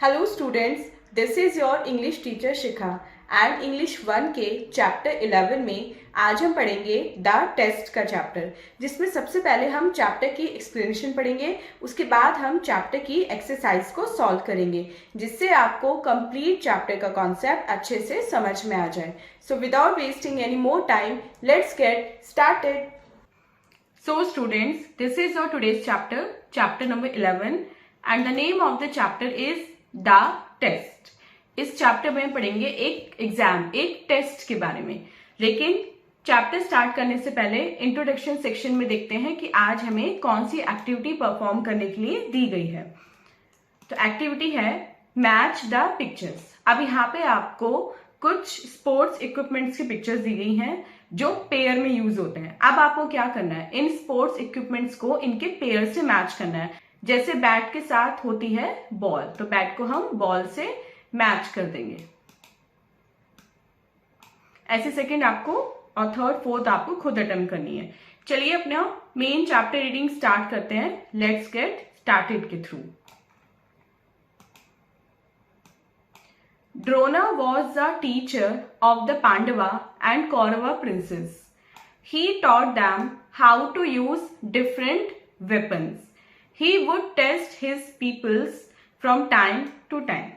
Hello students, this is your English teacher Shikha and English 1 के chapter 11 में आज हम पढ़ेंगे द टेस्ट का चैप्टर, जिसमें सबसे पहले हम चैप्टर की एक्सप्लेनेशन पढ़ेंगे। उसके बाद हम चैप्टर की एक्सरसाइज को सॉल्व करेंगे, जिससे आपको कंप्लीट चैप्टर का कॉन्सेप्ट अच्छे से समझ में आ जाए। So without wasting any more time, let's get started. So students, this is our today's chapter, chapter number 11, and the name of the chapter is the test. इस चैप्टर में पढ़ेंगे एक एग्जाम, एक टेस्ट के बारे में। लेकिन चैप्टर स्टार्ट करने से पहले इंट्रोडक्शन सेक्शन में देखते हैं कि आज हमें कौन सी एक्टिविटी परफॉर्म करने के लिए दी गई है। तो एक्टिविटी है मैच द पिक्चर्स। अब यहाँ पे आपको कुछ स्पोर्ट्स इक्विपमेंट्स की पिक्चर्स दी गई हैं जो पेयर में यूज होते हैं। अब आपको क्या करना है, इन स्पोर्ट्स इक्विपमेंट्स को इनके पेयर से मैच करना है। जैसे बैट के साथ होती है बॉल, तो बैट को हम बॉल से मैच कर देंगे। ऐसे सेकंड आपको और थर्ड फोर्थ आपको खुद अटेम्प्ट करनी है। चलिए अपना मेन चैप्टर रीडिंग स्टार्ट करते हैं। लेट्स गेट स्टार्टेड के through. Drona was the teacher of the Pandava and Kaurava princes. He taught them how to use different weapons. He would test his pupils from time to time.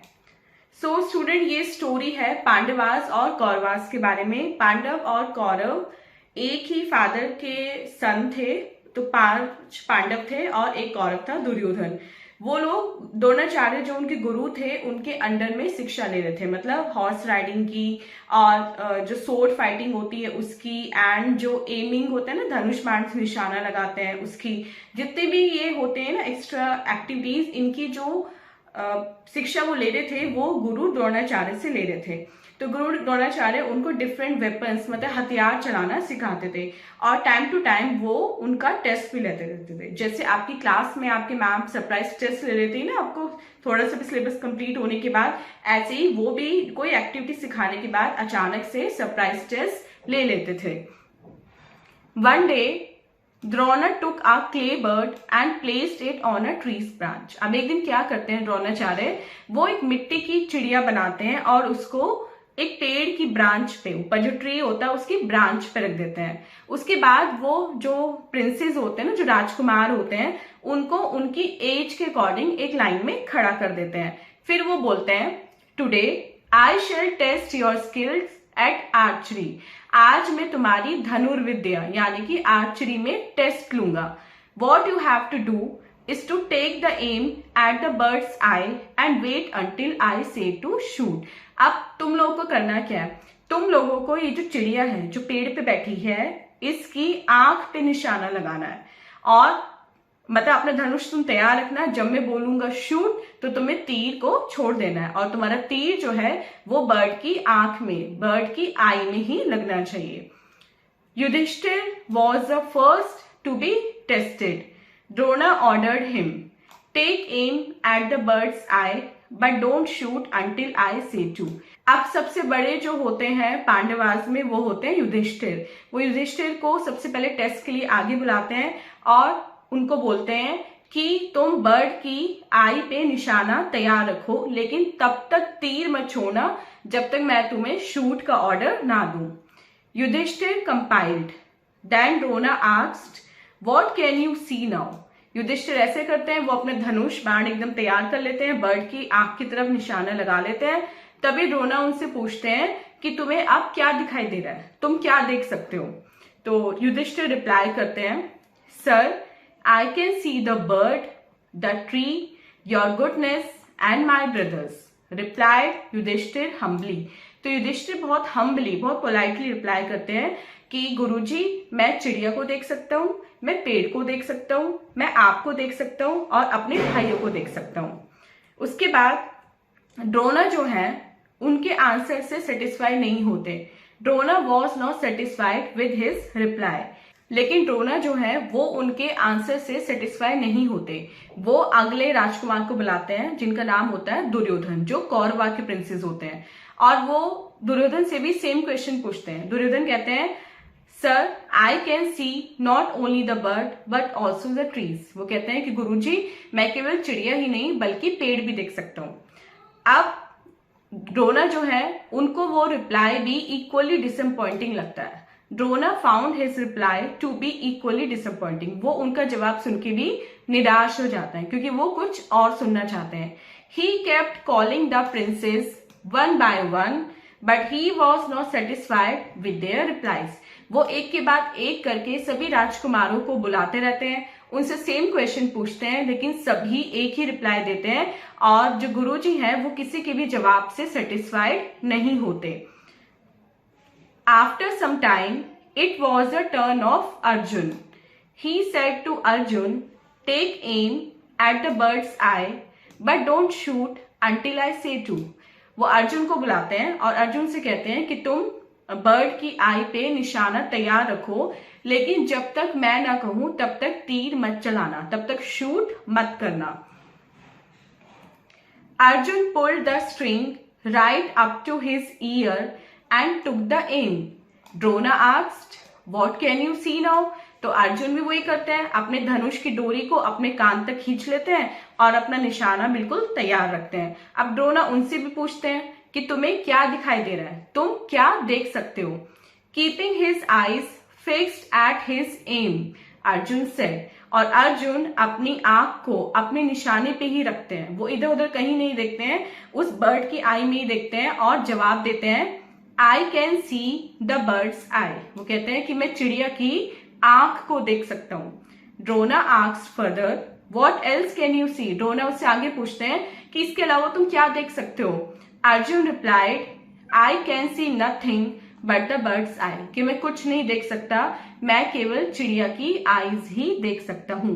So student, ये story है पांडवास और कौरवास के बारे में। पांडव और कौरव एक ही father के सन थे, तो 5 पांडव थे और एक कौरव था दुर्योधन। वो लोग द्रोणाचार्य जो उनके गुरु थे उनके अंडर में शिक्षा ले रहे थे, मतलब हॉर्स राइडिंग की और जो सोर्ड फाइटिंग होती है उसकी, एंड जो एमिंग होता है ना, धनुष बाण से निशाना लगाते हैं उसकी, जितने भी ये होते हैं ना एक्स्ट्रा एक्टिविटीज, इनकी जो शिक्षा वो ले रहे थे वो गुरु द्रोणाचार्य से ले रहे थे। तो गुरु द्रोणाचार्य उनको डिफरेंट वेपन्स, मतलब हथियार चलाना सिखाते थे और टाइम टू टाइम वो उनका टेस्ट भी लेते रहते थे। जैसे आपकी क्लास में आपके मैम सरप्राइज टेस्ट ले लेती है ना आपको थोड़ा सा भी सिलेबस कंप्लीट होने के बाद, ऐसे ही वो भी कोई एक्टिविटी सिखाने के बाद अचानक से सरप्राइज टेस्ट ले लेते थे। One day Drona took a clay bird and placed it on a trees branch. अब एक दिन क्या करते हैं द्रोणाचार्य, वो एक मिट्टी की चिड़िया बनाते हैं और उसको एक पेड़ की ब्रांच पे, ऊपर जो ट्री होता है उसकी ब्रांच पे रख देते हैं। उसके बाद वो जो प्रिंसेस होते हैं ना, जो राजकुमार होते हैं, उनको उनकी एज के अकॉर्डिंग एक लाइन में खड़ा कर देते हैं। फिर वो बोलते हैं, today I shall test your skills at archery. आज मैं तुम्हारी धनुर्विद्या यानी कि आर्चरी में टेस्ट लूंगा। What you have to do is to take the aim at the bird's eye and wait until I say to shoot. अब तुम लोगों को करना क्या है, तुम लोगों को ये जो चिड़िया है जो पेड़ पे बैठी है इसकी आंख पे निशाना लगाना है और मतलब अपना धनुष तुम तैयार रखना। जब मैं बोलूंगा शूट तो तुम्हें तीर को छोड़ देना है और तुम्हारा तीर जो है वो बर्ड की आंख में, बर्ड की आई में ही लगना चाहिए। Yudhishthir was the first to be tested. Drona ordered him, take aim at the bird's eye, but don't shoot until I say to. अब सबसे बड़े जो होते हैं पांडवास में वो होते हैं युधिष्ठिर। वो युधिष्ठिर को सबसे पहले टेस्ट के लिए आगे बुलाते हैं और उनको बोलते हैं कि तुम बर्ड की आई पे निशाना तैयार रखो, लेकिन तब तक तीर मत छोड़ना जब तक मैं तुम्हें शूट का ऑर्डर ना दूं। Yudhishthir complied, then Drona asked, What can you see now? Yudhishthir ऐसे करते हैं, वो अपने धनुष बाण एकदम तैयार कर लेते हैं, बर्ड की आंख की तरफ निशाना लगा लेते हैं। तभी द्रोणा उनसे पूछते हैं कि तुम्हें अब क्या दिखाई दे रहा है, तुम क्या देख सकते हो? तो युधिष्ठिर रिप्लाई करते हैं, sir I can see the bird, the tree, your goodness and my brothers. Replied Yudhishthir humbly. तो युधिष्ठिर बहुत हम्बली, बहुत पोलाइटली रिप्लाई करते हैं कि गुरुजी, मैं चिड़िया को देख सकता हूँ, मैं पेड़ को देख सकता हूँ, मैं आपको देख सकता हूँ और अपने भाइयों को देख सकता हूँ। उसके बाद द्रोणा जो है उनके आंसर से सेटिस्फाई नहीं होते। Drona was not satisfied with his reply. लेकिन द्रोणा जो है वो उनके आंसर से सेटिस्फाई नहीं होते। वो अगले राजकुमार को बुलाते हैं जिनका नाम होता है दुर्योधन, जो कौरवा के प्रिंसेस होते हैं, और वो दुर्योधन से भी सेम क्वेश्चन पूछते हैं। दुर्योधन कहते हैं, sir I can C not only the bird but also the trees. वो कहते हैं कि गुरुजी, मैं केवल चिड़िया ही नहीं बल्कि पेड़ भी देख सकता हूँ। अब ड्रोना जो है उनको वो रिप्लाई भी इक्वली डिसअपॉइंटिंग लगता है। Drona found his reply to be equally disappointing. वो उनका जवाब सुन के भी निराश हो जाते हैं क्योंकि वो कुछ और सुनना चाहते हैं। He kept calling the princess one by one but he was not satisfied with their replies. वो एक के बाद एक करके सभी राजकुमारों को बुलाते रहते हैं, उनसे सेम क्वेश्चन पूछते हैं, लेकिन सभी एक ही रिप्लाई देते हैं और जो गुरुजी हैं वो किसी के भी जवाब से सेटिस्फाइड नहीं होते। After some time it was the turn of Arjun. He said to Arjun, take aim at the bird's eye but don't shoot until I say to. वो अर्जुन को बुलाते हैं और अर्जुन से कहते हैं कि तुम बर्ड की आई पे निशाना तैयार रखो, लेकिन जब तक मैं ना कहूं तब तक तीर मत चलाना, तब तक शूट मत करना। Arjun pulled the string right up to his ear and took the aim. Drona asked, what can you see now? तो अर्जुन भी वही करते हैं, अपने धनुष की डोरी को अपने कान तक खींच लेते हैं और अपना निशाना बिल्कुल तैयार रखते हैं। अब ड्रोना उनसे भी पूछते हैं कि तुम्हें क्या दिखाई दे रहा है, तुम क्या देख सकते हो? Keeping his eyes fixed at his aim, Arjun said. और अर्जुन अपनी आंख को अपने निशाने पे ही रखते हैं, वो इधर उधर कहीं नहीं देखते हैं, उस बर्ड की आई में ही देखते हैं और जवाब देते हैं, I can see the bird's eye. वो कहते हैं कि मैं चिड़िया की आंख को देख सकता हूं। Drona asked further, what else can you see? Drona उससे आगे पूछते हैं कि इसके अलावा तुम क्या देख सकते हो? Arjun replied, I can see nothing but the bird's eye, कि मैं कुछ नहीं देख सकता, मैं केवल चिड़िया की आईज ही देख सकता हूं।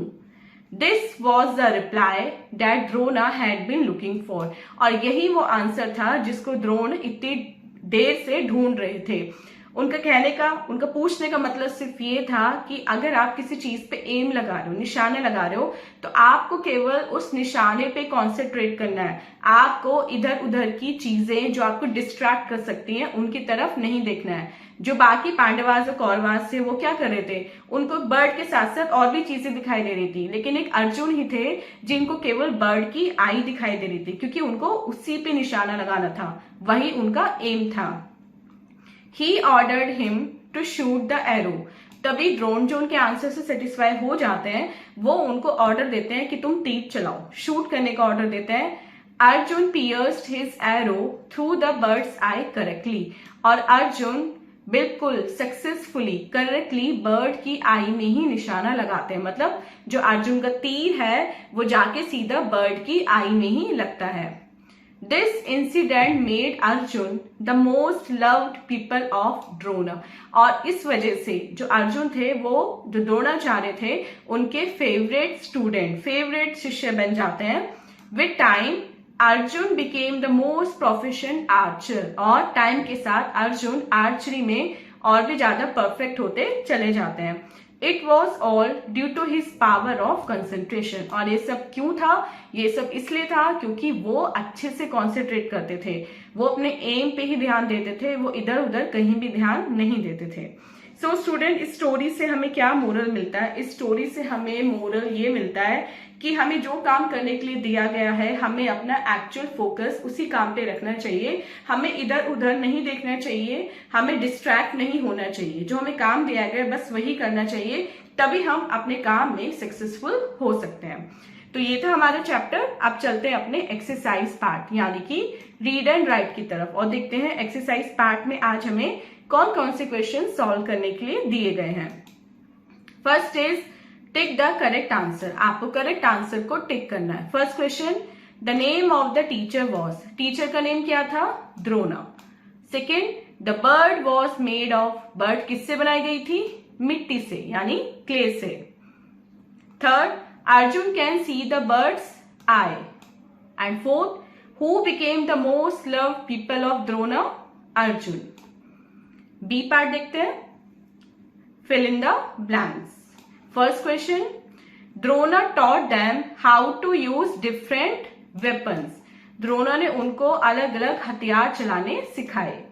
This was the reply that Drona had been looking for. और यही वो आंसर था जिसको द्रोण इतनी देर से ढूंढ रहे थे। उनका कहने का, उनका पूछने का मतलब सिर्फ ये था कि अगर आप किसी चीज पे एम लगा रहे हो, निशाने लगा रहे हो, तो आपको केवल उस निशाने पे कॉन्सेंट्रेट करना है। आपको इधर उधर की चीजें जो आपको डिस्ट्रैक्ट कर सकती हैं उनकी तरफ नहीं देखना है। जो बाकी पांडवास और कौरवास थे वो क्या कर रहे थे, उनको बर्ड के साथ साथ और भी चीजें दिखाई दे रही थी, लेकिन एक अर्जुन ही थे जिनको केवल बर्ड की आई दिखाई दे रही थी, क्योंकि उनको उसी पे निशाना लगाना था, वही उनका एम था। He ordered him to shoot the arrow. तभी ड्रोन जो उनके आंसर से सेटिस्फाई हो जाते हैं वो उनको ऑर्डर देते हैं कि तुम तीर चलाओ, शूट करने का ऑर्डर देते हैं। Arjun pierced his arrow through the bird's eye correctly. और अर्जुन बिल्कुल सक्सेसफुली करेक्टली बर्ड की आई में ही निशाना लगाते हैं, मतलब जो अर्जुन का तीर है वो जाके सीधा बर्ड की आई में ही लगता है। This incident made Arjun the most loved people of Drona. और इस वजह से जो अर्जुन थे वो जो द्रोणाचार्य थे उनके फेवरेट स्टूडेंट, फेवरेट शिष्य बन जाते हैं। With time Arjun became the most proficient archer. और टाइम के साथ अर्जुन आर्चरी में और भी ज्यादा परफेक्ट होते चले जाते हैं। It was all due to his power of concentration. और ये सब क्यों था? ये सब इसलिए था क्योंकि वो अच्छे से कॉन्सेंट्रेट करते थे, वो अपने एम पे ही ध्यान देते थे, वो इधर उधर कहीं भी ध्यान नहीं देते थे। सो स्टूडेंट, इस स्टोरी से हमें क्या मोरल मिलता है? इस स्टोरी से हमें मोरल ये मिलता है कि हमें जो काम करने के लिए दिया गया है हमें अपना एक्चुअल फोकस उसी काम पे रखना चाहिए, हमें इधर उधर नहीं देखना चाहिए, हमें डिस्ट्रैक्ट नहीं होना चाहिए। जो हमें काम दिया गया बस वही करना चाहिए, तभी हम अपने काम में सक्सेसफुल हो सकते हैं। तो ये था हमारा चैप्टर। अब चलते हैं अपने एक्सरसाइज पार्ट यानी कि रीड एंड राइट की तरफ और देखते हैं एक्सरसाइज पार्ट में आज हमें कौन कौन से क्वेश्चन सॉल्व करने के लिए दिए गए हैं। First is tick the correct answer. आपको करेक्ट आंसर को टिक करना है। First question, the name of the teacher was. Teacher का नेम क्या था? Drona. Second, the bird was made of. Bird किससे बनाई गई थी? मिट्टी से यानी क्ले से। Third, Arjun can see the bird's eye. And fourth, who became the most loved people of Drona? Arjun. B part देखते हैं, fill in the blanks. First question, Drona taught them how to use different weapons. Drona ने उनको अलग अलग हथियार चलाने सिखाए।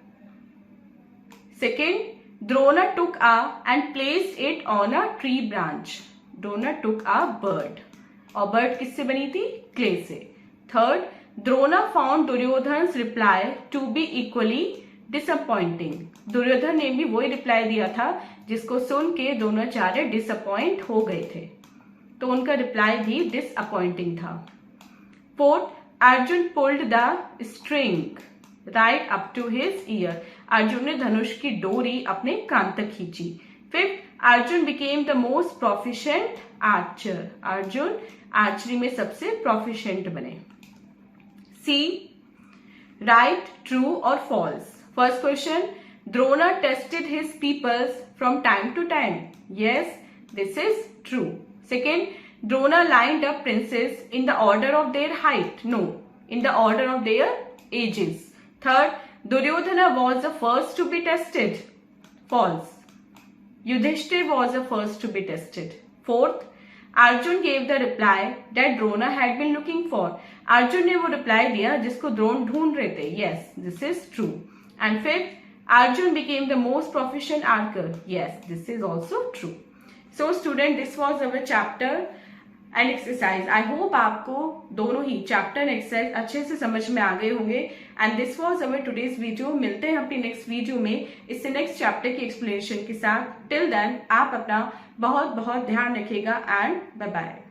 Second, Drona took a and placed it on a tree branch. Drona took a bird, और बर्ड किससे बनी थी? क्ले से। Third, Drona found Duryodhan's reply to be equally disappointing. Duryodhan ने भी वही रिप्लाई दिया था जिसको सुन के द्रोणाचार्य डिसअपॉइंट हो गए थे, तो उनका रिप्लाई भी डिसअपॉइंटिंग था. Fourth, Arjun pulled the string right up to his ear. Arjun ने धनुष की डोरी अपने कान तक खींची. Fifth, Arjun became the most proficient archer. Arjun archery में सबसे प्रोफिशिएंट बने. सी, राइट, ट्रू और false. First question, Drona tested his peoples from time to time. Yes, this is true. Second, Drona lined up princes in the order of their height. No, in the order of their ages. Third, Duryodhana was the first to be tested. False. Yudhishthir was the first to be tested. Fourth, Arjun gave the reply that Drona had been looking for. Arjun ने वो reply दिया जिसको द्रोण ढूंढ रहे थे. Yes, this is true. And fifth, Arjun became the most proficient archer. Yes, this is also true. So student, this was our chapter and exercise. I hope आपको दोनों ही chapter and exercise अच्छे से समझ में आ गए होंगे. And this was our today's video. मिलते हैं अपनी नेक्स्ट वीडियो में इससे नेक्स्ट चैप्टर की एक्सप्लेनेशन के साथ. टिल देन आप अपना बहुत बहुत ध्यान रखिएगा एंड बाय बाय.